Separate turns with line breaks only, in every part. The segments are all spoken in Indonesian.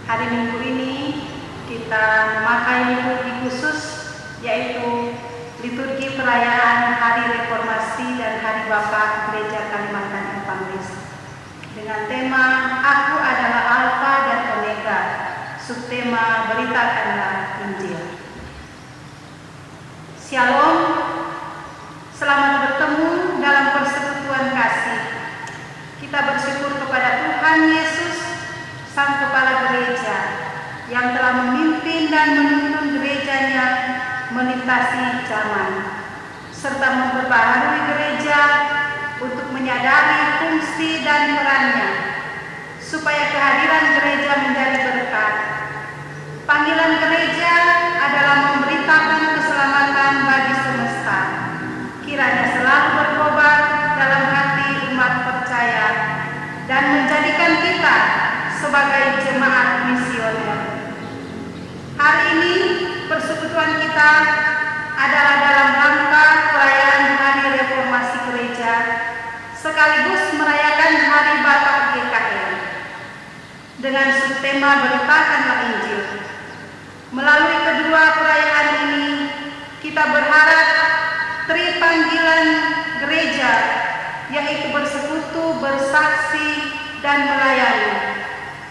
Hari Minggu ini kita memakai liturgi khusus, yaitu liturgi perayaan Hari Reformasi dan Hari Bapa Gereja Kalimantan Evangelis dengan tema Aku adalah Alfa dan Omega, subtema Beritakanlah Injil. Shalom, selamat bertemu dalam persekutuan kasih. Kita bersyukur kepada Tuhan Yesus, Sang Kepala Gereja, yang telah memimpin dan menuntun gerejanya melintasi zaman, serta memperbaharui gereja untuk menyadari fungsi dan perannya, supaya kehadiran gereja menjadi berkat. Panggilan gereja adalah memberitakan keselamatan bagi semesta. Kiranya selalu berkobar dalam hati umat percaya dan menjadikan kita sebagai jemaat misioner. Hari ini persekutuan kita adalah dalam rangka perayaan Hari Reformasi Gereja sekaligus merayakan Hari Bapak GKI dengan subtema Beritakanlah Injil. Melalui kedua perayaan ini kita berharap tripanggilan gereja, yaitu bersekutu, bersaksi, dan melayani,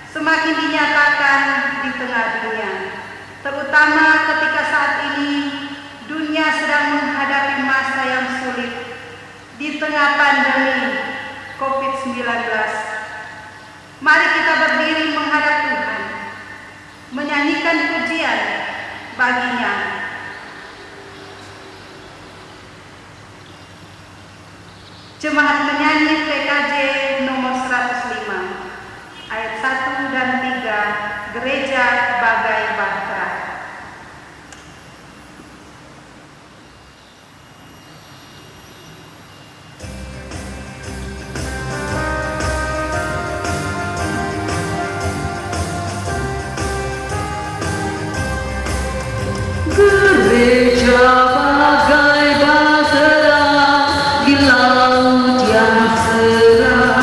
semakin dinyatakan di tengah dunia, terutama ketika saat ini dunia sedang menghadapi masa yang sulit di tengah pandemi COVID-19. Mari kita berdiri menghadap Tuhan, menyanyikan pujian baginya. Jemaat menyanyi PKJ nomor 105, ayat 1 dan 3, Gereja Bagai Bahtera.
Gereja bagai bahtera di laut yang cerah,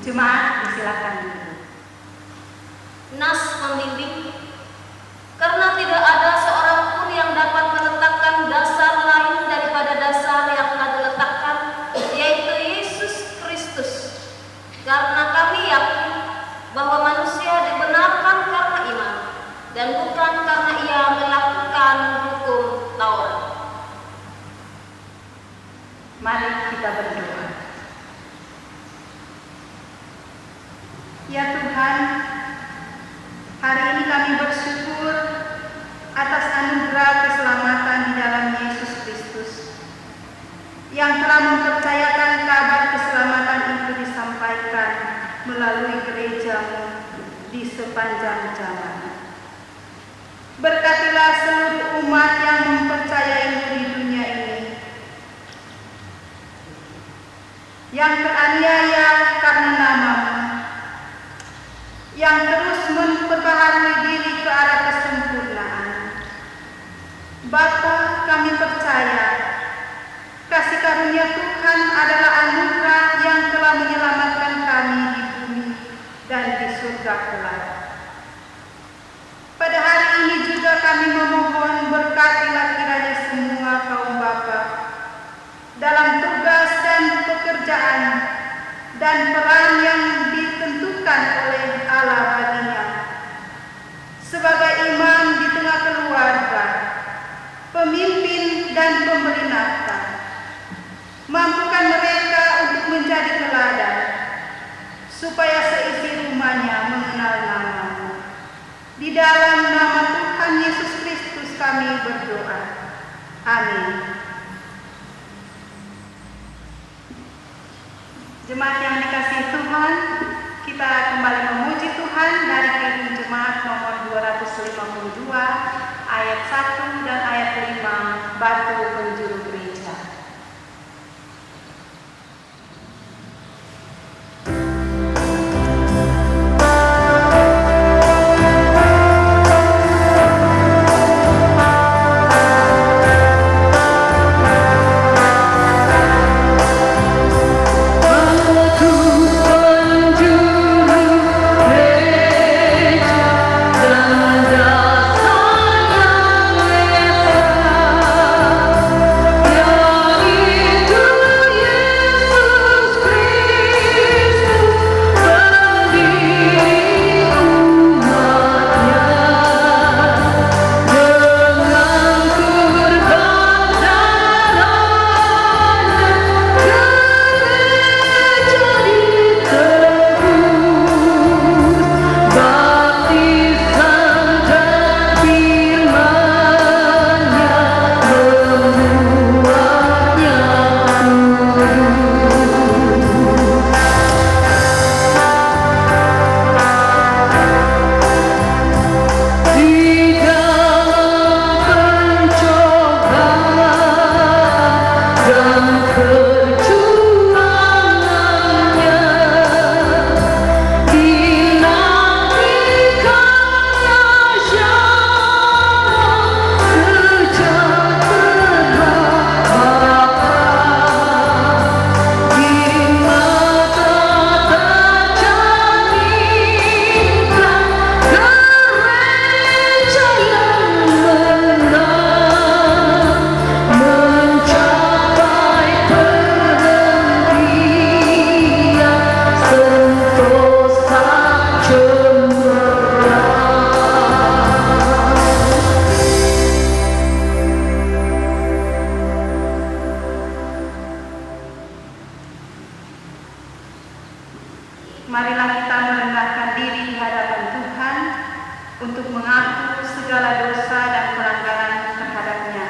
Jemaat disilakan duduk.
Nas membimbing, karena tidak ada seorang pun yang dapat meletakkan dasar lain daripada dasar yang telah diletakkan, yaitu Yesus Kristus. Karena kami yakin bahwa manusia dibenarkan karena iman dan bukan karena ia melakukan hukum Taurat.
Mari kita berdoa. Ya Tuhan, hari ini kami bersyukur atas anugerah keselamatan di dalam Yesus Kristus yang telah mempercayakan kabar keselamatan itu disampaikan melalui gereja-Mu di sepanjang zaman. Berkatilah seluruh umat yang mempercayai-Mu di dunia ini, yang teraniaya karena nama-Mu, yang terus memperbaharui diri ke arah kesempurnaan. Bapa, kami percaya kasih karunia Tuhan adalah anugerah yang telah menyelamatkan kami di bumi dan di surga kelak. Pada hari ini juga kami memohon berkatilah kiranya semua kaum bapa dalam tugas dan pekerjaan dan peran yang ditentukan oleh Allah baginya sebagai imam di tengah keluarga, pemimpin dan pemberi nafkah. Mampukan mereka untuk menjadi teladan supaya seisi rumahnya mengenal nama-Mu. Di dalam nama Tuhan Yesus Kristus kami berdoa. Amin. Jemaat yang dikasihi Tuhan, kita kembali memuji Tuhan dari Kidung Jemaat nomor 252 ayat 1 dan ayat 5, Batu Penjuru Gereja. Marilah kita merendahkan diri di hadapan Tuhan untuk mengaku segala dosa dan pelanggaran terhadap-Nya.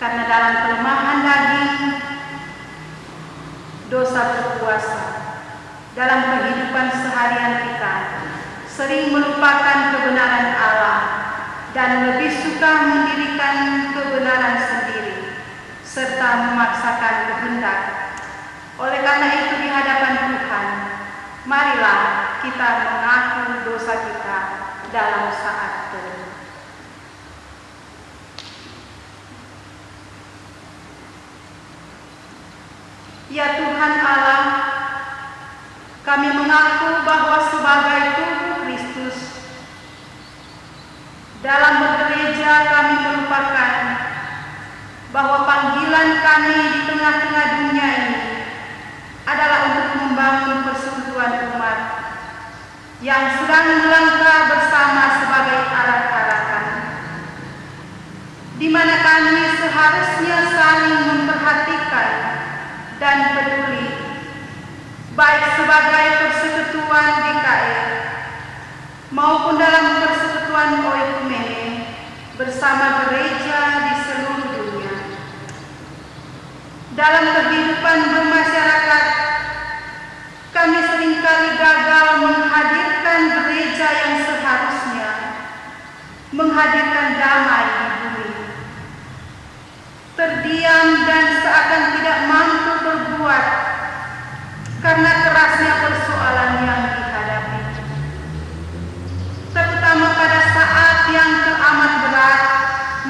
Karena dalam kelemahan daging, dosa berkuasa. Dalam kehidupan seharian kita, sering melupakan kebenaran Allah dan lebih suka mendirikan kebenaran sendiri, serta memaksakan kehendak. Oleh karena itu di hadapan Tuhan, marilah kita mengaku dosa kita dalam saat teduh. Ya Tuhan Allah, Kami mengaku bahwa sebagai tubuh Kristus, dalam bergereja kami melupakan bahwa panggilan kami di tengah-tengah dunia ini adalah untuk membangun persekutuan umat yang sedang melangkah bersama sebagai arak-arakan, di mana kami seharusnya saling memperhatikan dan peduli, baik sebagai persekutuan DKR maupun dalam persekutuan oikumene bersama gereja di seluruh dunia. Dalam kehidupan bermasyarakat, kami seringkali gagal menghadirkan gereja yang seharusnya menghadirkan damai di bumi. Terdiam dan seakan tidak mampu berbuat karena kerasnya persoalan yang dihadapi, terutama pada saat yang teramat berat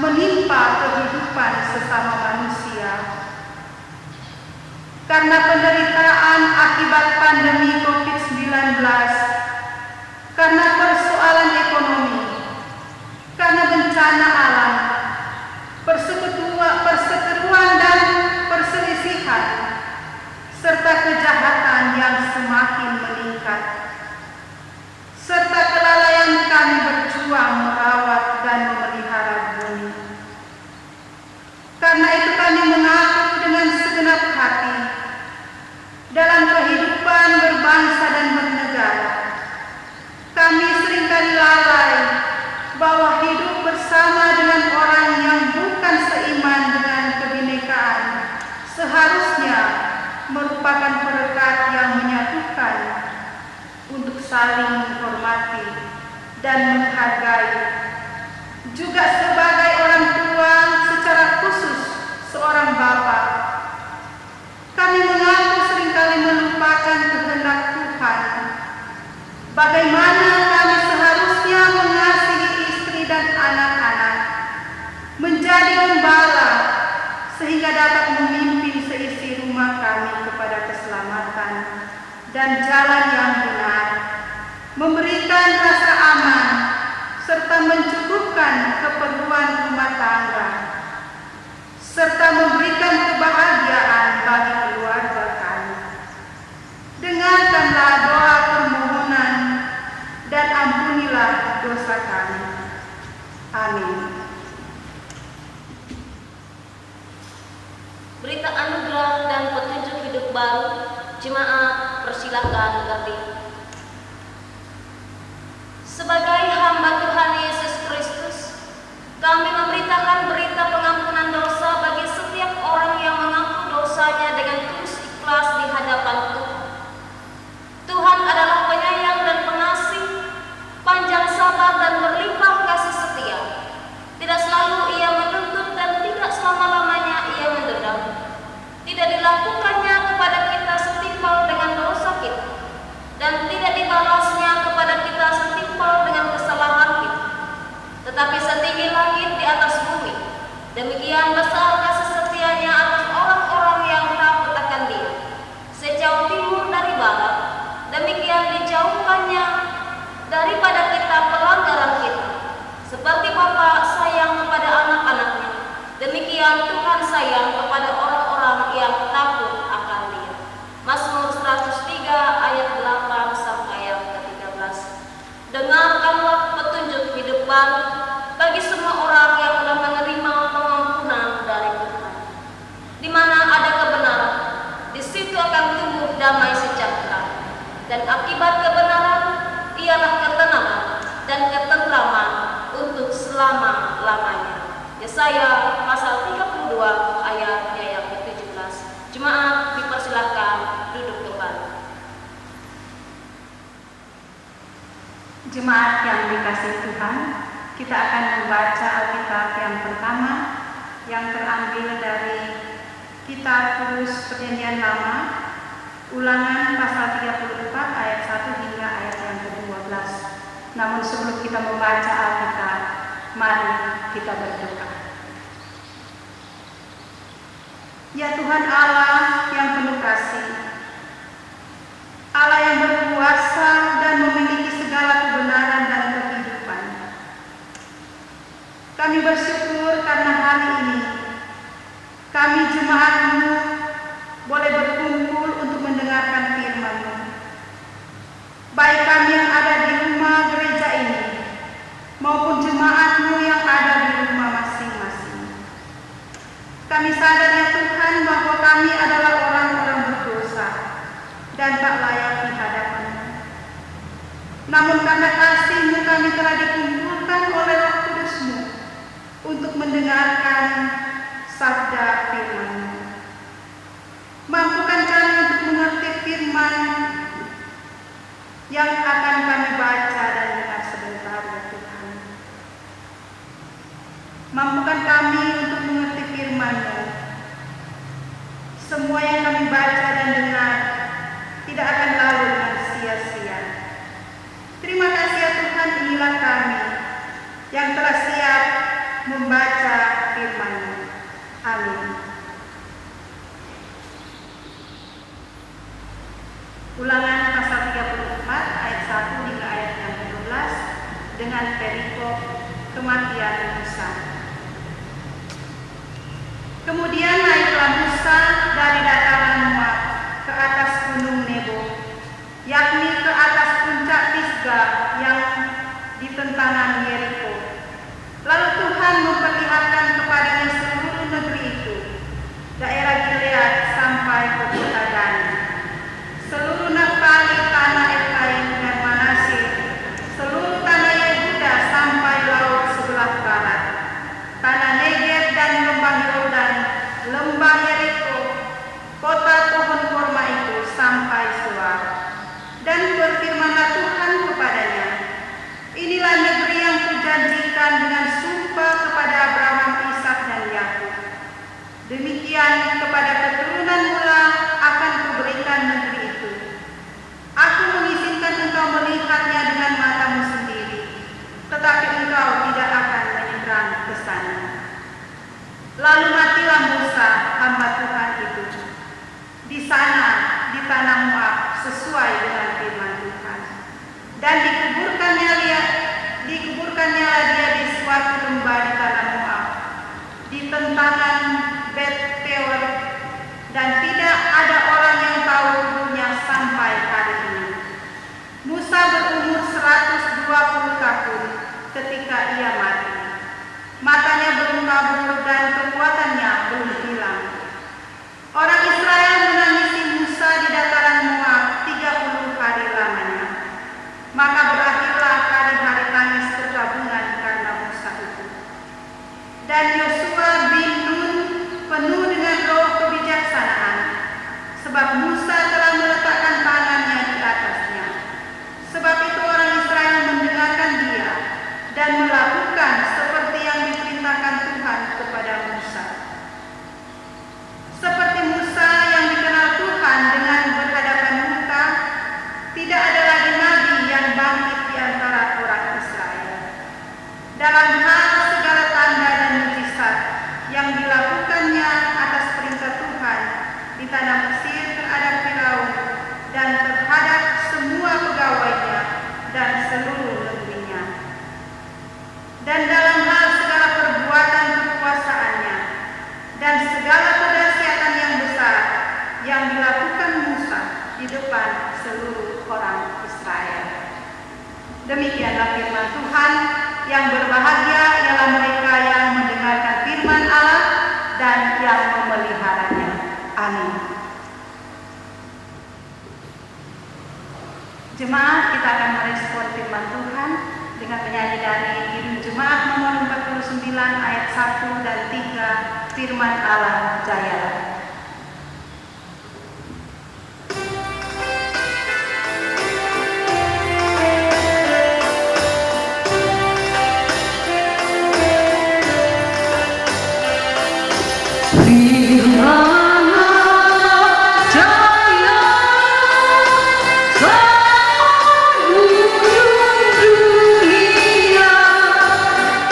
menimpa kehidupan sesama manusia. Karena penderitaan akibat pandemi COVID-19, karena persoalan ekonomi, karena bencana alam, perseteruan dan perselisihan, serta kejahatan yang semakin meningkat, serta kelalaian kami berjuang merawat dan memelihara bumi. Karena itu kami mengaku dengan segenap hati dalam kehidupan berbangsa dan bernegara, kami seringkali lalai bahwa hidup bersama dengan orang yang bukan seiman dengan kebinekaan seharusnya merupakan perekat yang menyatukan untuk saling menghormati dan menghargai. Juga sebagai orang tua, secara khusus seorang bapa, kami mengaku seringkali melupakan kehendak Tuhan. Bagaimana kami seharusnya mengasihi istri dan anak-anak, menjadi gembala sehingga dapat memimpin seisi rumah kami kepada keselamatan dan jalan yang benar, memberikan rasa aman serta mencukupkan keperluan rumah tangga, serta memberikan kebahagiaan bagi keluarga kami. Dengarkanlah doa permohonan dan ampunilah dosa kami. Amin.
Berita anugerah dan petunjuk hidup baru, jemaat persilakan berdiri. Sebagai hamba Tuhan Yesus Kristus, kami memberitakan berita pengampunan dosa bagi setiap orang yang mengaku dosanya dengan tulus ikhlas di hadapan Tuhan. Tuhan adalah penyayang dan pengasih, panjang sabar dan berlimpah kasih setia. Tidak selalu Ia menuntut dan tidak selama-lamanya Ia mendendam. Tidak dilakukannya kepada kita setimpal dengan dosa kita, dan tidak dibalasnya kepada kita setimpal dengan kesalahan kita, tetapi setinggi langit di atas bumi. Demikian besar kasih setianya atas orang-orang yang takut akan Dia. Sejauh timur dari barat, demikian dijauhkannya daripada kita pelanggaran kita. Seperti Bapa sayang kepada anak-anaknya, demikian Tuhan sayang kepada orang-orang yang takut akan Dia. Mazmur 103 ayat 8 sampai ayat ke-13. Dengarkanlah petunjuk hidup baru bagi semua orang yang telah menerima pengampunan dari Tuhan. Di mana ada kebenaran, di situ akan tumbuh damai sejahtera, dan akibat kebenaran ialah ketenangan dan ketentraman untuk selama-lamanya. Yesaya pasal 32 ayatnya yang ke-17. Jemaat dipersilakan duduk kembali.
Jemaat yang dikasihi Tuhan, kita akan membaca Alkitab yang pertama yang terambil dari Kitab Kudus Perjanjian Lama, Ulangan pasal 34 ayat 1 hingga ayat yang ke-12. Namun sebelum kita membaca Alkitab, mari kita berdoa. Ya Tuhan Allah yang penuh kasih, Allah yang kami yang ada di rumah gereja ini, maupun jemaat-Mu yang ada di rumah masing-masing. Kami sadar ya Tuhan bahwa kami adalah orang-orang berdosa dan tak layak di hadapan-Mu. Namun karena kasih-Mu kami telah dikumpulkan oleh Roh Kudus-Mu untuk mendengarkan sabda firman-Mu. Mampukan kami untuk mengerti firman yang akan kami baca dan dengar sebentar ya Tuhan. Mampukan kami untuk mengerti firman-Mu. Semua yang kami baca dan dengar tidak akan lalu dengan sia-sia. Terima kasih ya Tuhan, inilah kami yang telah siap membaca firman-Mu. Amin. Ulangan pasal 34 ayat 1 hingga ayat yang ke-12 dengan perikop kematian Musa. Kemudian naiklah Musa dari dataran Moab ke atas gunung Nebo, yakni ke atas puncak Pisga yang di tentangan Yeriko. Lalu Tuhan memperlihatkan kepadanya seluruh negeri itu, daerah Gilead sampai ke kota Dan, seluruh Naftali, tanah Efraim dan Manasye, seluruh tanah Yehuda sampai laut sebelah barat, tanah Negev dan lembah Yordan, lembah Yeriko, kota pohon korma itu sampai Zoar. Dan berfirmanlah Tuhan kepadanya, inilah negeri yang kujanjikan dengan sumpah kepada Abraham, Ishak dan Yakub. Demikian kepada keturunan mula akan kuberikan negeri itu. Aku mengizinkan engkau melihatnya dengan matamu sendiri, tetapi engkau tidak akan menyeberang ke sana. Lalu matilah Musa, hamba Tuhan itu, di sana, di tanah Moab, sesuai dengan firman Tuhan. Dan dikuburkannya dia di suatu lembah di tanah Moab, di tentangan Bet-peor, dan tidak ada orang yang tahu kuburnya sampai hari ini. Musa berumur 120 tahun ketika ia mati. Matanya belum kabur dan kekuatannya belum hilang. Orang Israel menangisi Musa di dataran Moab 30 hari lamanya. Maka berakhirlah hari-hari tangis bergabungan karena Musa itu. Dan Yosua bin Nun penuh dengan roh kebijaksanaan, sebab Musa telah meletakkan tangannya di atasnya. Sebab itu orang Israel mendengarkan dia dan melakukan seperti yang diperintahkan Tuhan kepada Musa. Seperti Musa yang dikenal Tuhan dengan berhadapan muka, tidak ada lagi nabi yang bangkit di antara orang Israel. Dalam hal segala tanda dan mujizat yang dilakukannya atas perintah Tuhan di tanah Mesir terhadap Firaun dan terhadap semua pegawainya dan seluruh negerinya. Dan dalam hal segala perbuatan kekuasaannya dan segala kedahsyatan yang besar yang dilakukan Musa di depan seluruh orang Israel. Demikianlah firman Tuhan. Yang berbahagia ialah mereka yang mendengarkan firman Allah dan yang memeliharanya. Amin. Jemaat, kita akan merespon firman Tuhan dengan menyanyi dari Himne Jemaat nomor 49 ayat 1 dan 3, firman Allah jayalah.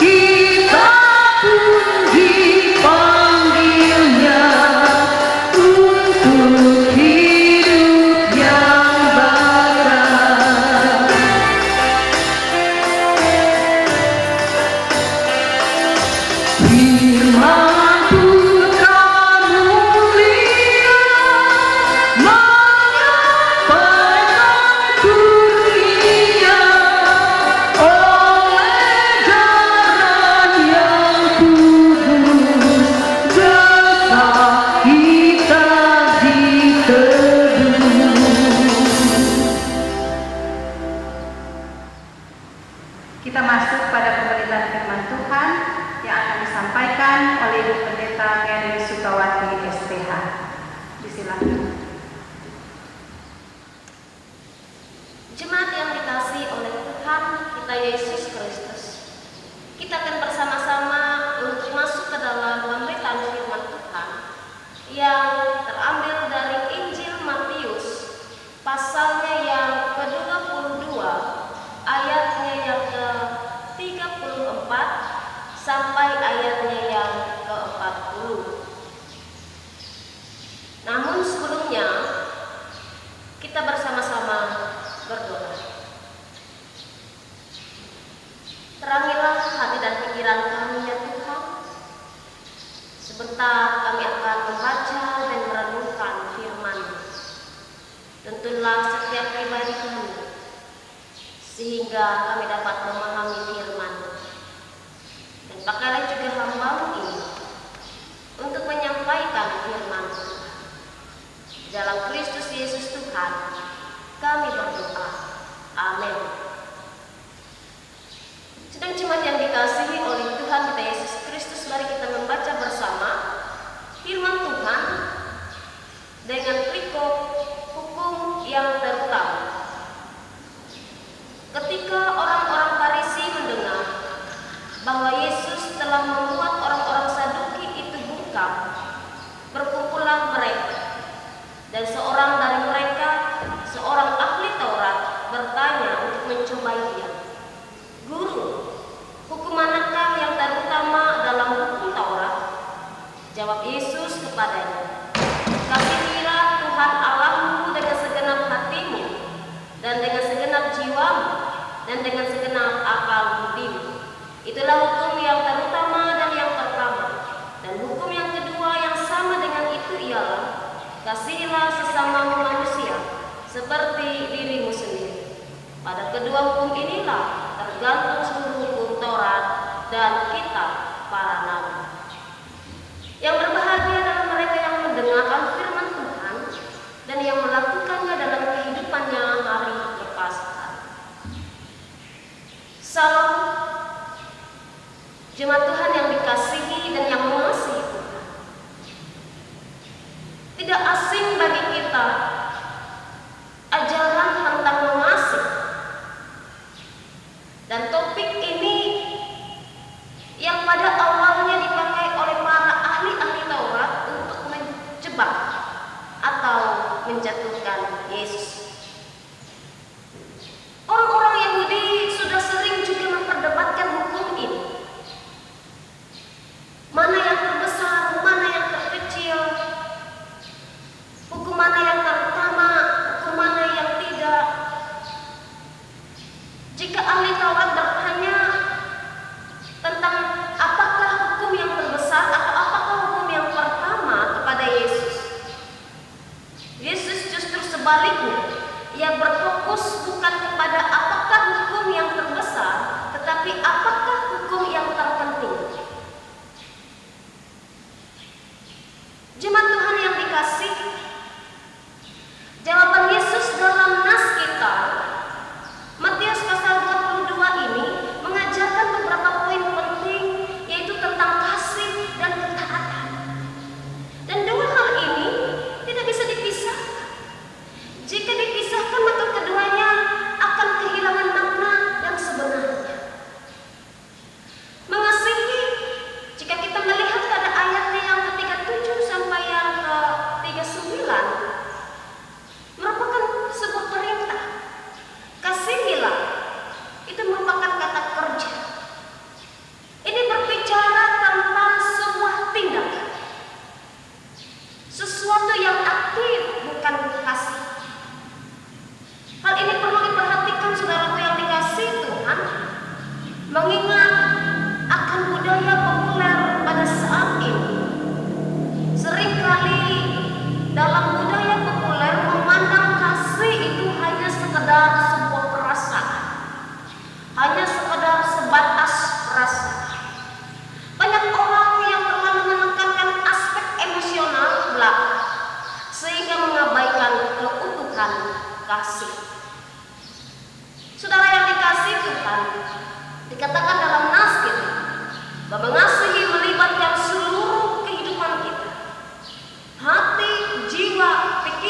Kita pun dipanggilnya
Jemaat yang dikasihi oleh Tuhan kita Yesus Kristus, kita akan bersama-sama untuk masuk ke dalam pemberitaan firman Tuhan yang terambil dari Injil Matius pasalnya yang ke-22 ayatnya yang ke-34 sampai ayatnya yang ke-40. Namun sebelumnya kita bersama-sama berdoa. Terangilah hati dan pikiran kami ya Tuhan. Sebentar kami akan membaca dan merenungkan firman-Mu. Tentulah setiap pribadi kami, sehingga kami dapat memahami firman-Mu. Dan pakailah juga hamba-Mu ini untuk menyampaikan firman-Mu. Dalam Kristus Yesus Tuhan kami berdoa. Amin. Sedang jemaat yang dikasihi oleh Tuhan kita Yesus Kristus, mari kita membaca bersama firman Tuhan dengan perikop hukum yang terutama. Ketika orang-orang Farisi mendengar bahwa Yesus telah membuat orang-orang Saduki itu bungkam, berkumpulah mereka, dan seorang dari mereka, seorang ahli Taurat, bertanya untuk mencobai Dia, "Guru, hukum manakah yang terutama dalam hukum Taurat?" Jawab Yesus kepadanya, "Kasihilah Tuhan Allahmu dengan segenap hatimu, dan dengan segenap jiwamu, dan dengan segenap akal budimu. Itulah hukum yang terutama dan yang pertama. Dan hukum yang kedua yang sama dengan itu ialah, kasihilah sesamamu manusia seperti dirimu sendiri. Pada kedua hukum inilah tergantung seluruh hukum Taurat dan kitab para nabi." Yang berbahagia adalah mereka yang mendengarkan firman Tuhan dan yang melakukannya dalam kehidupannya hari lepas hari. Salam jemaat Tuhan yang dikasihi dan yang mengasihi Tuhan. Tidak asing bagi kita ajaran tentang mengasihi. Dan topik ini yang pada awalnya dipakai oleh para ahli-ahli Taurat untuk menjebak atau menjatuhkan Yesus. Orang-orang Yahudi sudah sering juga memperdebatkan hukum ini. Mana yang terbesar, mana yang terkecil, hukum mana yang terutama, hukum mana yang tidak. Jika ahli Taurat bertanya tentang apakah hukum yang terbesar atau apakah hukum yang pertama kepada Yesus, Yesus justru sebaliknya. Ia berfokus bukan kepada apakah hukum yang terbesar, tetapi apakah hukum yang terpenting. Jemaat Tuhan yang dikasihi, jawaban Yesus dalam nas kita Matius pasal 22 ini mengajarkan beberapa poin penting, yaitu tentang kasih dan ketaatan. Dan dua hal ini tidak bisa dipisahkan. Jika dipisahkan, maka keduanya akan kehilangan makna yang sebenarnya. Mengasihi, jika kita melihat pada ayatnya yang ke-37 sampai yang ke-39, merupakan sebuah perintah. Kasihilah, itu merupakan kata kerja. Ini berbicara tentang sebuah tindakan, sesuatu yang aktif, bukan kasih. Hal ini perlu diperhatikan saudaraku yang dikasihi Tuhan, mengingat akan budaya populer pada saat ini. Seringkali dalam budaya populer memandang kasih itu hanya sekedar sebuah perasaan, hanya sekedar sebatas perasaan. Banyak orang yang terlalu menekankan aspek emosional belaka, sehingga mengabaikan keutuhan kasih. Saudara yang dikasihi Tuhan, dikatakan dalam nas kita bahwa mengasihi melibatkan seluruh kehidupan kita, hati, jiwa, pikiran,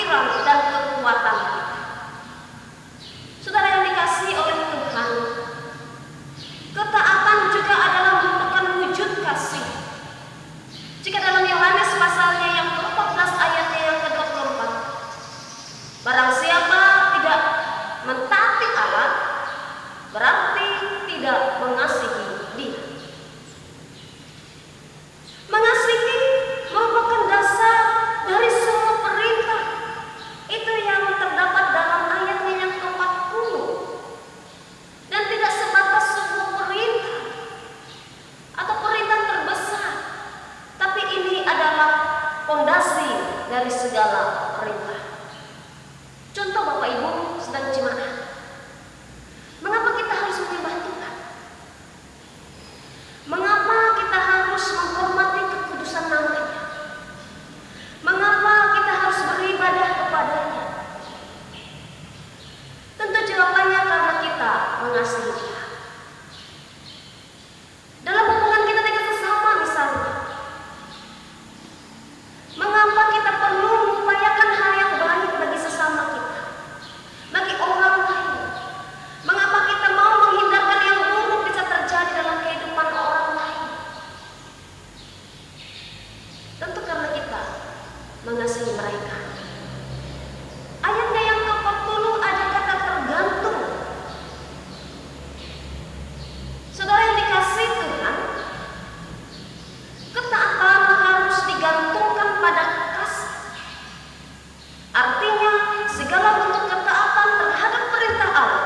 Artinya, segala bentuk ketaatan terhadap perintah Allah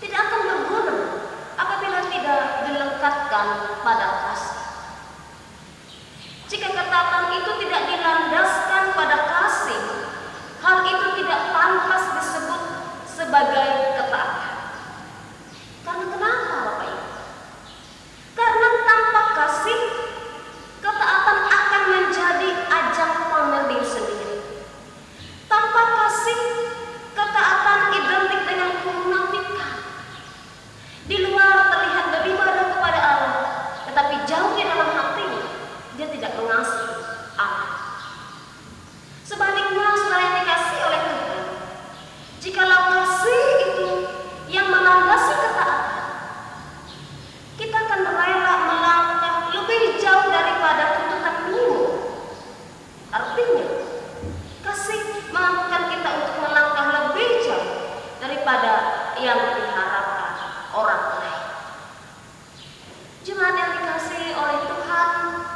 tidak akan berguna apabila tidak dilekatkan pada kasih. Jika ketaatan itu tidak dilandaskan pada kasih, hal itu tidak pantas disebut sebagai ketaatan. Karena kenapa, Bapak Ibu? Karena tanpa kasih, ketaatan akan menjadi ajang pamer diri sendiri. Tanpa kasih, ketaatan identik dengan kemunafikan. Di luar terlihat beribadah kepada Allah, tetapi jauh di dalam hatinya, dia tidak mengasihi Allah. Sebaliknya, saudara yang dikasihi oleh Tuhan, jikalau kasih itu yang melandasi ketaatan, kita akan rela melangkah lebih jauh daripada tuntutan minimum. Artinya, kasih memampukan kita untuk melangkah lebih jauh daripada yang diharapkan orang lain. Jemaat yang dikasihi oleh Tuhan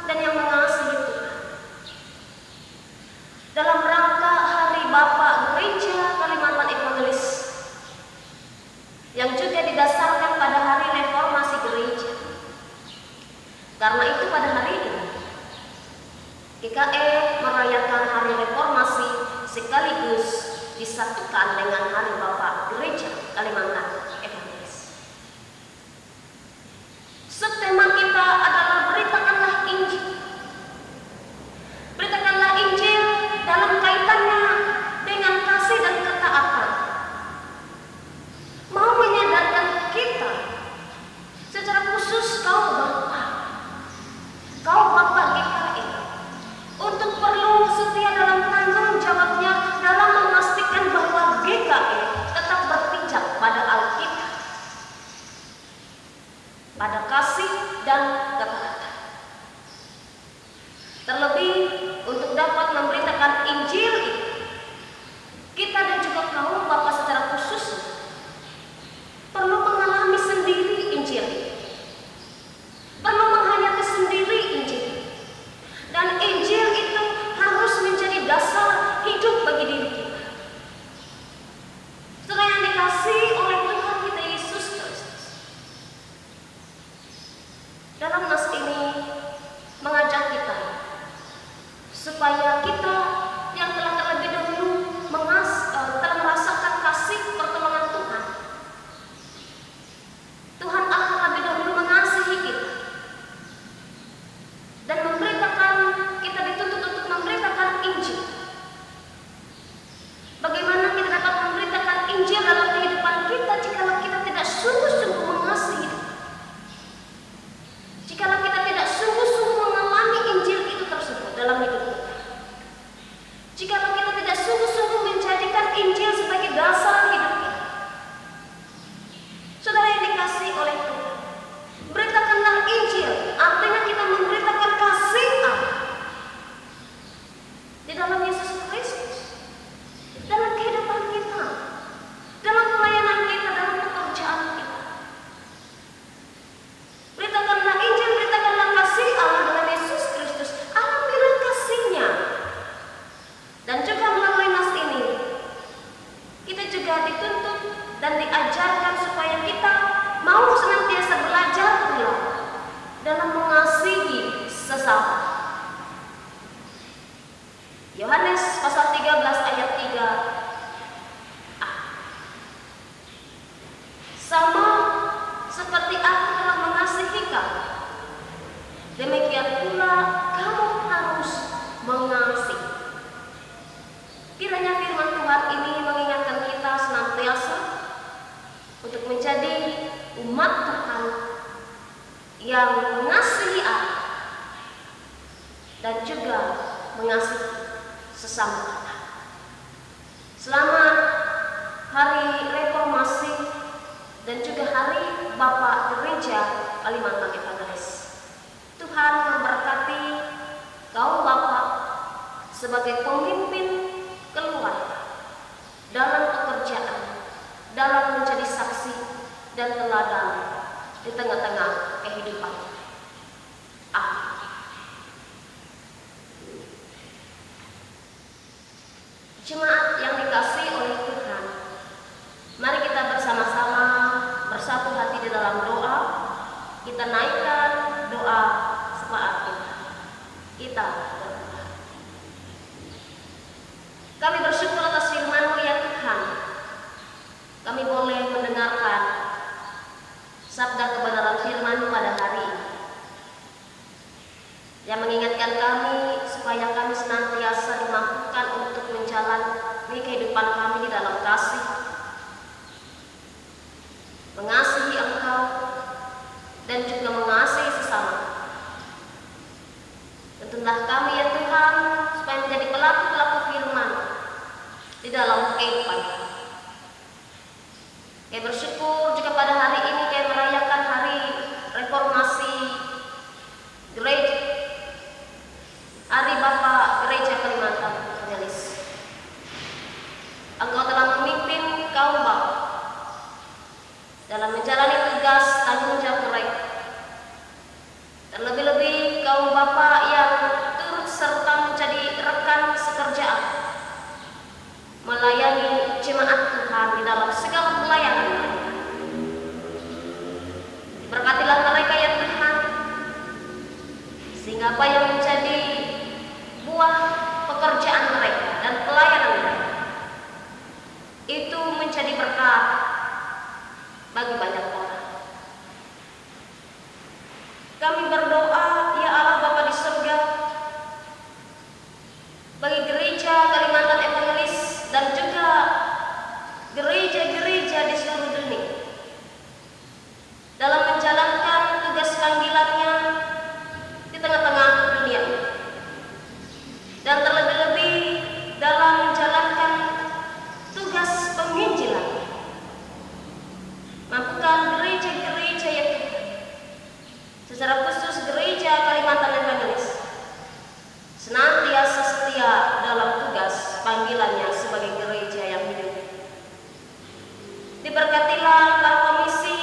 dan yang mengasihi Tuhan, dalam rangka Hari Bapak Gereja Kalimantan Evangelis yang juga didasarkan pada Hari Reformasi Gereja, karena itu pada hari ini GKE merayakan Hari Reformasi sekaligus disatukan dengan Hari Bapak Gereja Kalimantan Evangelis. Subtema kita adalah beritakanlah Injil. Beritakanlah Injil dalam kaitannya dengan kasih dan ketaatan. Mau menyadarkan kita secara khusus kau Bapak GKE, untuk perlu setia dalam tanggung jawabnya dalam memastikan bahwa GKE tetap berpijak pada Alkitab, pada kasih dan ketaatan. Terlebih untuk dapat memberitakan Injil itu, kita dan juga kaum Bapak secara khusus perlu mengalami sendiri Injil itu, perlu menghayati sendiri Injil, dan Injil itu harus menjadi dasar hidup bagi diri kita. Saudara yang dikasihi oleh Tuhan kita Yesus Kristus, dalam nas ini mengajak kita supaya kita yang telah terlebih dahulu telah merasakan kasih pertolongan Tuhan, Tuhan akan lebih dahulu mengasihi kita dan memberitakan, kita dituntut untuk memberitakan Injil. Bagaimana kita dapat memberitakan Injil dalam kehidupan kita jikalau kita tidak sungguh-sungguh mengasihi Tuhan, jikalau kita tidak sungguh-sungguh mengalami Injil itu tersebut dalam hidup kita, jikalau kita tidak sungguh-sungguh menjadikan Injil sebagai dasar hidup kita. Saudara yang dikasihi oleh Tuhan, beritakanlah Injil, artinya kita memberitakan kasih Allah di dalam Yesus Kristus, dalam kehidupan kita, dalam pelayanan kita, dalam pekerjaan kita. Beritakanlah Injil, beritakanlah kasih Allah dengan Yesus Kristus. Alamilah kasih-Nya. Dan juga melalui nas ini, kita juga dituntut dan diajarkan supaya kita mau senantiasa belajar pula dalam mengasihi sesama. Yohanes pasal 13 ayat 3a. Sama seperti aku telah mengasihi kamu, demikian pula kamu harus mengasihi. Kiranya firman Tuhan ini mengingatkan kita senantiasa untuk menjadi umat Tuhan yang mengasihi Allah dan juga mengasihi sesama kita. Selamat Hari Reformasi dan juga Hari Bapak Gereja Kalimantan Evangelis. Tuhan memberkati kaum Bapak sebagai pemimpin keluarga dalam pekerjaan, dalam menjadi saksi dan teladan di tengah-tengah kehidupan. Amin. Jemaat yang dikasihi oleh Tuhan, mari kita bersama-sama bersatu hati di dalam doa. Kita naikkan doa syafaat kita. Kita berdoa. Kami bersyukur atas firman-Mu ya Tuhan. Kami boleh mendengarkan sabda kebenaran firman-Mu pada hari ini, yang mengingatkan kami supaya kami senantiasa dimampukan untuk menjalani kehidupan kami di dalam kasih, mengasihi Engkau, dan juga mengasihi sesama. Tuntunlah kami ya Tuhan, supaya menjadi pelaku-pelaku firman di dalam kehidupan kami. Kami bersyukur juga pada hari ini kami merayakan hari reformasi gereja, Hari Bapa Gereja Kalimantan Evangelis. Engkau telah memimpin kaum bapa dalam menjalani tugas tanggung jawab mereka. Terlebih-lebih kaum bapa yang turut serta menjadi rekan sekerjaan, melayani jemaat Tuhan di dalam segala pelayanan mereka. Berkatilah mereka ya Tuhan, sehingga apa yang menjadi buah pekerjaan mereka dan pelayanan mereka itu menjadi berkat bagi banyak orang. Kami berdoa ya Allah Bapa di surga, bagi gereja Kalimantan Evangelis dan juga gereja-gereja di seluruh dunia dalam menjalankan tugas panggilannya di tengah-tengah dunia, dan terlebih-lebih dalam menjalankan tugas penginjilan. Mampukan gereja-gereja yang secara khusus gereja Kalimantan Evangelis senantiasa setia dalam tugas panggilannya sebagai gereja yang hidup. Diberkatilah para komisi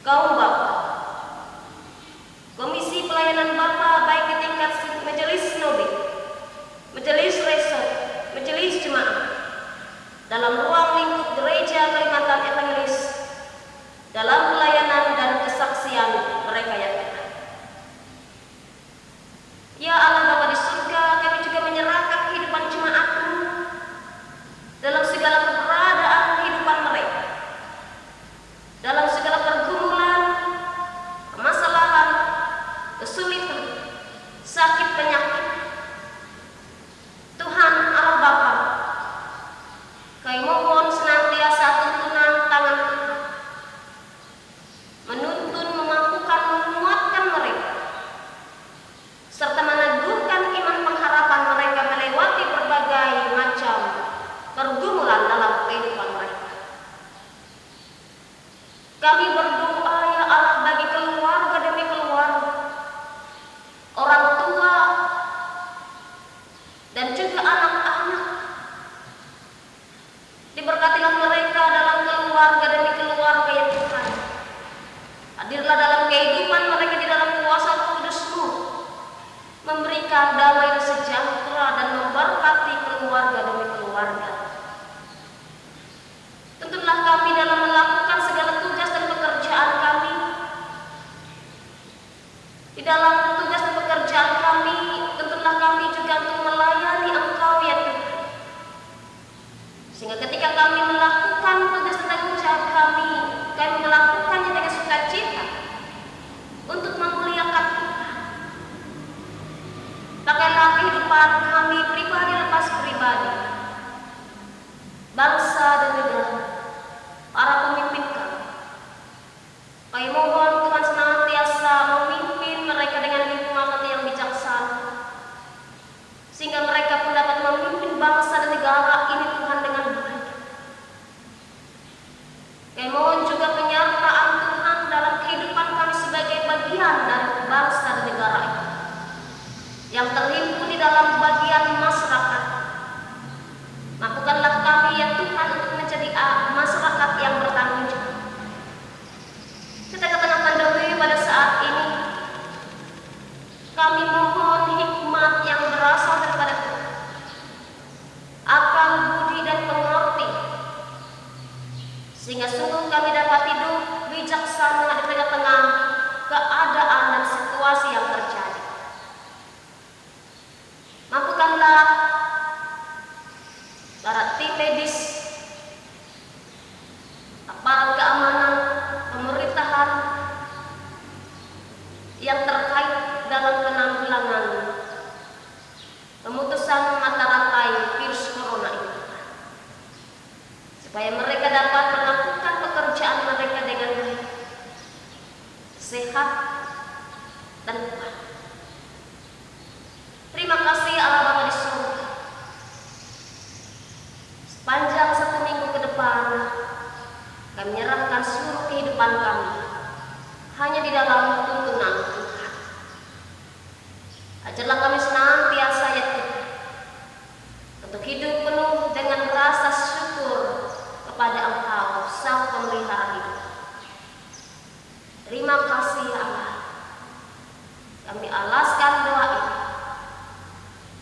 kaum bapa, komisi pelayanan bapa baik di tingkat majelis sinode, majelis resor, majelis jemaat, dalam ruang lingkup gereja Kalimantan Evangelis, dalam pelayanan dan kesaksian mereka ya Tuhan. Ya Allah Bapa di surga, kami juga menyerahkan kehidupan jemaat-Mu dalam segala keberadaan kehidupan mereka, dalam segala pergumulan, permasalahan, kesulitan, sakit, penyakit. Tuhan Allah Bapa, kami mohon senantiasa tuntunan tangan Tuhan, menuntun, memampukan, menguatkan mereka, serta meneguhkan iman pengharapan mereka melewati berbagai macam pergumulan dalam kehidupan mereka. Kami berdoa ya Allah bagi keluarga demi keluarga, orang tua dan juga anak-anak. Diberkatilah mereka dalam keluarga demi keluarga ya Tuhan. Hadirlah dalam kehidupan mereka di dalam kuasa Kudus-Mu, memberikan damai sejahtera dan memberkati keluarga demi keluarga. Tuntunlah kami dalam melakukan segala tugas dan pekerjaan kami. Di dalam tugas dan pekerjaan kami, tuntunlah kami juga untuk melayani Engkau ya Tuhan. Sehingga ketika kami melakukan tugas dan tanggung jawab kami melakukannya dengan sukacita untuk memuliakan Tuhan. Pakailah kehidupan kami pribadi lepas Sepanjang 1 minggu ke depan, kami menyerahkan seluruh kehidupan kami hanya di dalam tuntunan Tuhan. Ajarlah kami senantiasa ya Tuhan, untuk hidup penuh dengan rasa syukur kepada Engkau, Sang Pemelihara hidup. Terima kasih ya Allah. Kami alaskan doa ini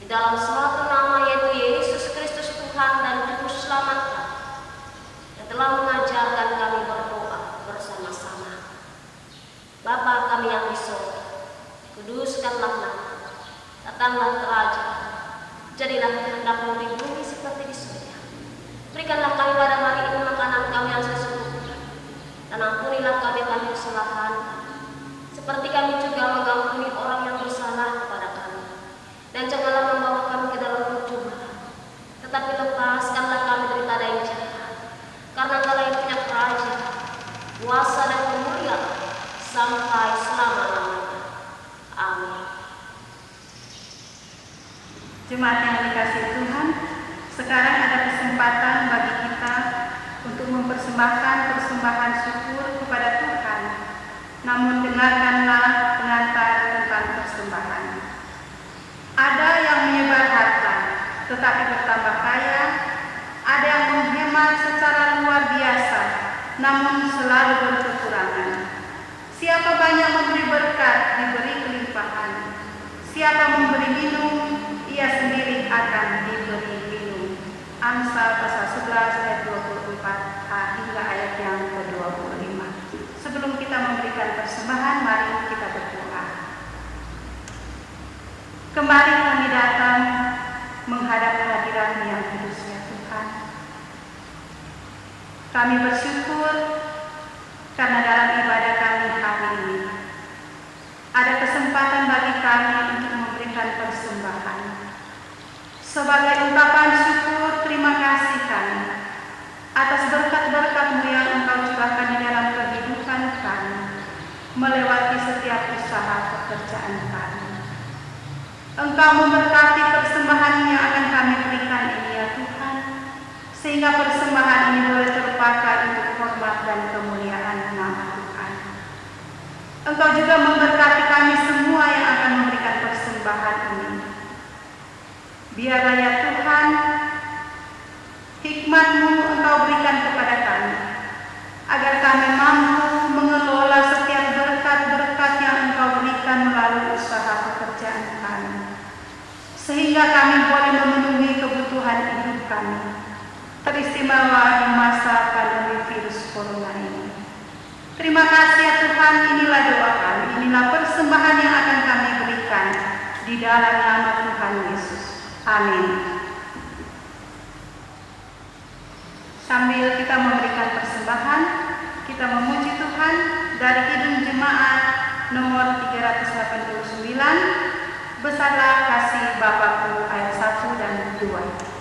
di dalam suatu nama, yaitu Yesus Kristus Tuhan dan Juru Selamat kami, yang telah mengajarkan kami berdoa bersama-sama. Bapa kami yang di surga, kuduskanlah nama, datanglah kerajaan, jadilah kehendak-Mu di bumi seperti di surga. Berikanlah kami pada hari ini makanan kami yang sesungguhnya, dan ampunilah kami akan kesalahan, seperti kami juga mengampuni orang yang bersalah kepada kami. Dan janganlah membawa kami ke dalam percobaan, tetapi lepaskanlah kami dari yang jahat. Karena Engkau yang punya kerajaan, kuasa dan kemuliaan sampai selama-lamanya. Amin.
Jemaat yang dikasihi Tuhan, sekarang ada kesempatan bagi kita untuk mempersembahkan persembahan syukur kepada Tuhan. Namun dengarkanlah pengantar tentang persembahan. Ada yang menyebar harta tetapi bertambah kaya, ada yang menghemat secara luar biasa namun selalu berkekurangan. Siapa banyak memberi berkat, diberi kelimpahan. Siapa memberi minum, ia sendiri akan diberi minum. Amsal pasal 11 ayat 24 hingga ayat yang ke-25. Sebelum kita memberikan persembahan, mari kita berdoa. Kembali kami datang menghadap hadirat-Mu yang kudus ya Tuhan. Kami bersyukur karena dalam ibadah kami hari ini ada kesempatan bagi kami untuk memberikan persembahan. Sebagai ungkapan syukur, terima kasih kami atas berkat-berkat-Mu yang Engkau curahkan di dalam kehidupan kami, melewati setiap usaha pekerjaan kami. Engkau memberkati persembahan yang akan kami berikan ini ya Tuhan, sehingga persembahan ini boleh terpakai untuk hormat dan kemuliaan nama Tuhan. Engkau juga memberkati kami semua yang akan memberikan persembahan ini. Biarlah ya Tuhan, hikmat-Mu Engkau berikan kepada kami, agar kami mampu mengelola setiap berkat-berkat yang Engkau berikan melalui usaha pekerjaan kami, sehingga kami boleh memenuhi kebutuhan hidup kami, teristimewa di masa pandemi virus corona ini. Terima kasih ya Tuhan, inilah doa kami, inilah persembahan yang akan kami berikan di dalam nama Tuhan Yesus. Amin. Sambil kita memberikan persembahan, kita memuji Tuhan dari Kidung Jemaat nomor 389, Besarlah Kasih Bapakku, ayat 1 dan 2.
Besarlah kasih Bapakku,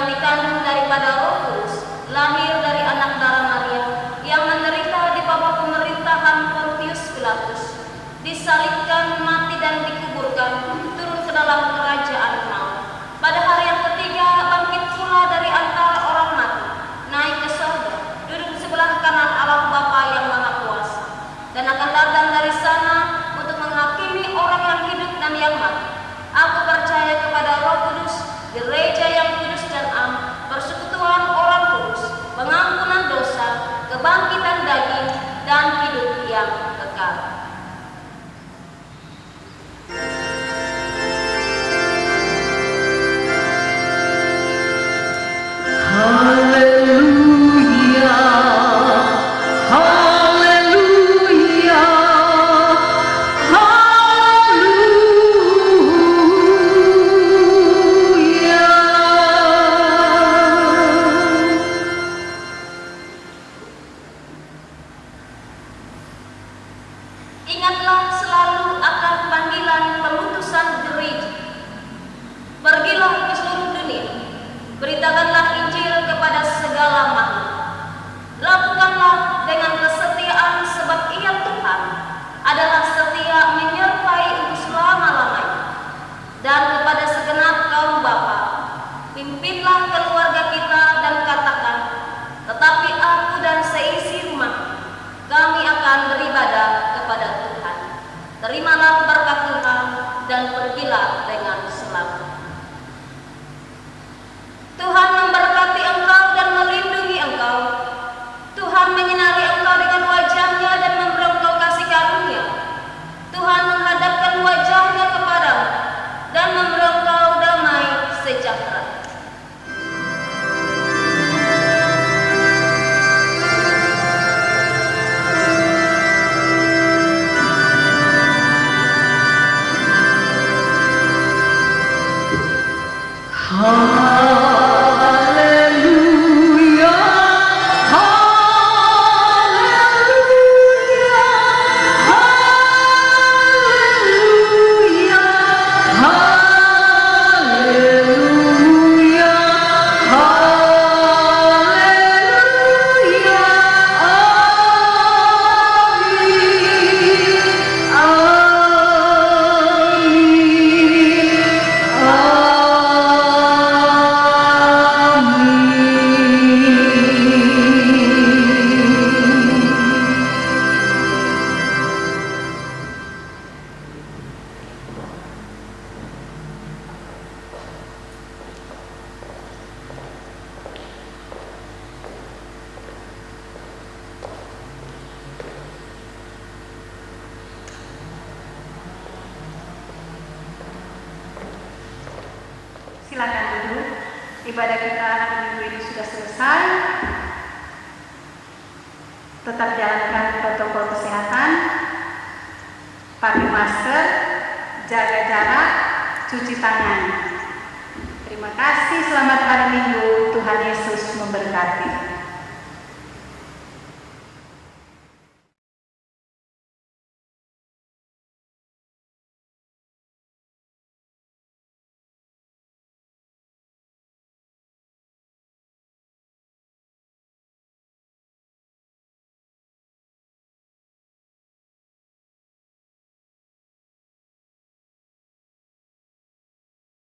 yang dikandung daripada Roh Kudus, lahir dari anak darah Maria, yang menderita di bawah pemerintahan Pontius Pilatus, disalibkan, mati dan dikuburkan, turun ke dalam kerajaan maut. Pada hari yang ketiga bangkit pula dari antara orang mati, naik ke surga, duduk sebelah kanan Allah Bapa yang Maha Kuasa, dan akan datang dari sana untuk menghakimi orang yang hidup dan yang mati. Aku percaya kepada Roh Kudus, gereja yang kudus dan am, persekutuan orang kudus, pengampunan dosa, kebangkitan daging, dan hidup yang kekal.
Haleluya, haleluya, haleluya.
Ingatlah selalu akan panggilan pengutusan gereja. Pergilah ke seluruh dunia, beritakanlah Injil kepada segala makhluk. Lakukanlah dengan kesetiaan, sebab Ia Tuhan adalah setia menyertai untuk selama-lamanya. Dan kepada segenap kaum bapa, pimpinlah keluarga kita dan katakan, tetapi aku dan seisi rumah kami akan beribadah kepada Tuhan. Terimalah berkat Tuhan dan pergilah dengan selamat. Tuhan memberkati engkau dan melindungi engkau. Tuhan menyinari engkau dengan wajah-Nya dan memberi engkau kasih karunia. Tuhan menghadapkan wajah-Nya kepadamu dan memberi engkau damai sejahtera.
Haleluya, haleluya, haleluya, haleluya, haleluya.
Silakan duduk. Ibadah kita hari Minggu ini sudah selesai. Tetap jalankan protokol kesehatan, pakai masker, jaga jarak, cuci tangan. Terima kasih, selamat hari Minggu. Tuhan Yesus memberkati.